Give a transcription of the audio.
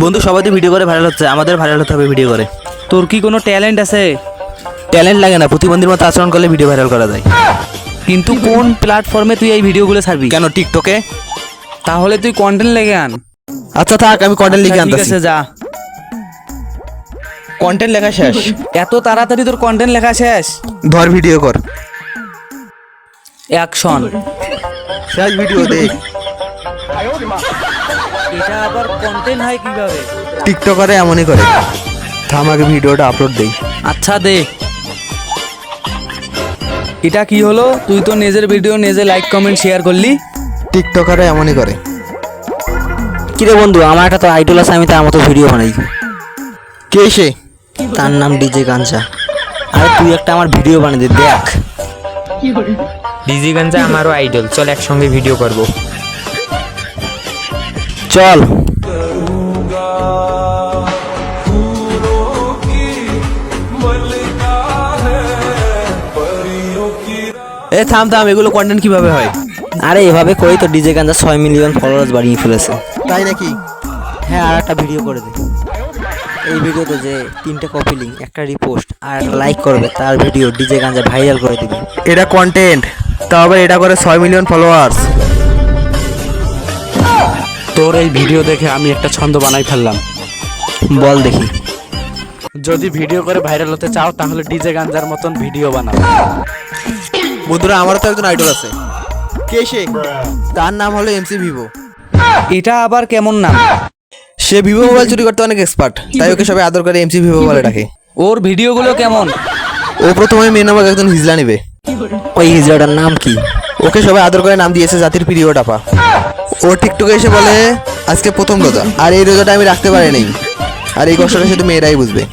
বন্ধু সবাই তো ভিডিও করে ভাইরাল হচ্ছে, আমাদের ভাইরাল হতে হবে ভিডিও করে। তোর কি কোনো ট্যালেন্ট আছে? ট্যালেন্ট লাগে না, প্রতিবন্ধীর মতো আচরণ করলে ভিডিও ভাইরাল করা যায়। কিন্তু কোন প্ল্যাটফর্মে তুই এই ভিডিওগুলো ছাড়বি? কেন, টিকটকে? তাহলে তুই কন্টেন্ট লেগে আন। আচ্ছা থাক, আমি কন্টেন্ট লিখে ঠিক আনতেছি। আছে, যা। কন্টেন্ট লেখা শেষ। এত তাড়াতাড়ি তোর কন্টেন্ট লেখা শেষ? ধর ভিডিও কর। অ্যাকশন। শেষ ভিডিও দে। এটা আবার কন্টেন্ট হয় কিভাবে? টিকটকারে এমনই করে। থাম, আগে ভিডিওটা আপলোড দেই। আচ্ছা দে। এটা কি হলো? তুই তো নিজের ভিডিও নিজে লাইক কমেন্ট শেয়ার করলি। টিকটকারে এমনই করে। কিরে বন্ধু, আমার একটা তো আইডল আছে, আমি তার মতো ভিডিও বানাই। কে সে? তার নাম ডিজে গাঞ্জা। আরে তুই একটা আমার ভিডিও বানিয়ে দে, দেখ। ডিজি গাঞ্জা আমারও আইডল, চল একসঙ্গে ভিডিও করব। চল। এ থাম থাম, এগুলো কন্টেন্ট কিভাবে হয়? আরে এভাবে করি তো ডিজে গাঞ্জা 6 মিলিয়ন ফলোয়ার্স বাড়িয়ে ফেলেছে। তাই নাকি? হ্যাঁ, আর একটা ভিডিও করে দে। এই ভিডিওতে যে 3টে কপি লিঙ্ক, একটা রিপোস্ট আর একটা লাইক করবে, তার ভিডিও ডিজে গাঞ্জা ভাইরাল করে দিবে। এটা কন্টেন্ট, তাও আবার এটা করে 6 মিলিয়ন ফলোয়ার্স। তোর এই ভিডিও দেখে আমি একটা ছন্দ বানাই ফেললাম। বল দেখি। যদি ভিডিও করে ভাইরাল হতে চাও তাহলে ডিজে গাঞ্জার মতন ভিডিও বানাও। বন্ধুরা, আমারও তো একজন আইডল আছে। কে সে? তার নাম হলো এমসি ভিভো। এটা আবার কেমন নাম? সে ভিভো মোবাইল চুরি করতে অনেক এক্সপার্ট, তাই ওকে সবাই আদর করে এমসি ভিভো বলে ডাকে। ওর ভিডিওগুলো কেমন? ও প্রথমে মেয়ে নামক একজন হিজলা নেবে। ওই হিজড়াটার নাম কি? ওকে সবাই আদর করে নাম দিয়েছে জাতির প্রিয় টাপা। ও টিকটকে এসে বলে আজকে প্রথম রোজা, আর এই রোজাটা আমি রাখতে পারি নাই, আর এই কষ্টটা শুধু মেয়েরাই বুঝবে।